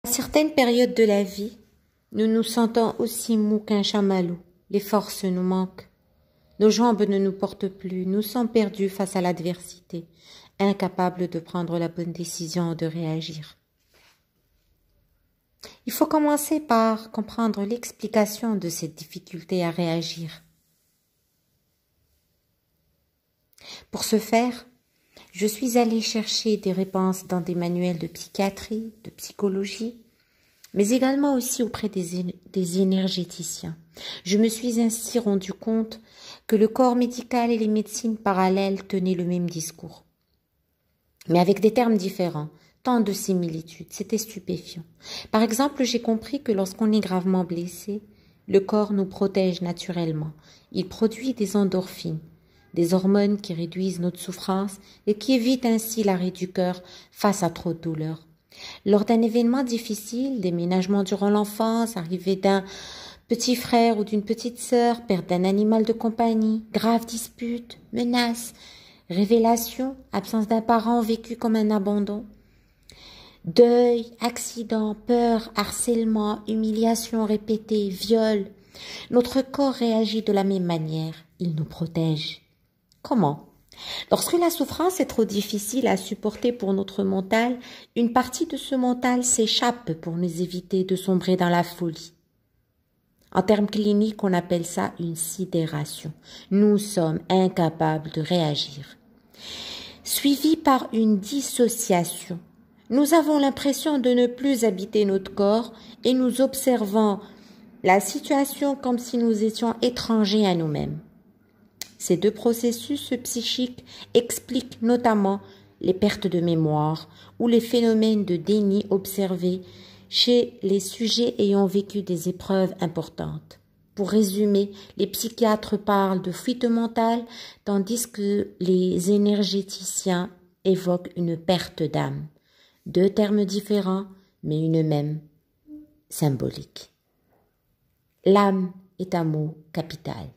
À certaines périodes de la vie, nous nous sentons aussi mous qu'un chamallow. Les forces nous manquent. Nos jambes ne nous portent plus. Nous sommes perdus face à l'adversité, incapables de prendre la bonne décision ou de réagir. Il faut commencer par comprendre l'explication de cette difficulté à réagir. Pour ce faire, je suis allée chercher des réponses dans des manuels de psychiatrie, de psychologie, mais également aussi auprès des énergéticiens. Je me suis ainsi rendu compte que le corps médical et les médecines parallèles tenaient le même discours, mais avec des termes différents, tant de similitudes, c'était stupéfiant. Par exemple, j'ai compris que lorsqu'on est gravement blessé, le corps nous protège naturellement. Il produit des endorphines, des hormones qui réduisent notre souffrance et qui évitent ainsi l'arrêt du cœur face à trop de douleur. Lors d'un événement difficile, déménagement durant l'enfance, arrivée d'un petit frère ou d'une petite sœur, perte d'un animal de compagnie, grave dispute, menace, révélation, absence d'un parent vécu comme un abandon, deuil, accident, peur, harcèlement, humiliation répétée, viol. Notre corps réagit de la même manière. Il nous protège. Comment? Lorsque la souffrance est trop difficile à supporter pour notre mental, une partie de ce mental s'échappe pour nous éviter de sombrer dans la folie. En termes cliniques, on appelle ça une sidération. Nous sommes incapables de réagir. Suivi par une dissociation. Nous avons l'impression de ne plus habiter notre corps et nous observons la situation comme si nous étions étrangers à nous-mêmes. Ces deux processus psychiques expliquent notamment les pertes de mémoire ou les phénomènes de déni observés chez les sujets ayant vécu des épreuves importantes. Pour résumer, les psychiatres parlent de fuite mentale, tandis que les énergéticiens évoquent une perte d'âme. Deux termes différents, mais une même symbolique. L'âme est un mot capital.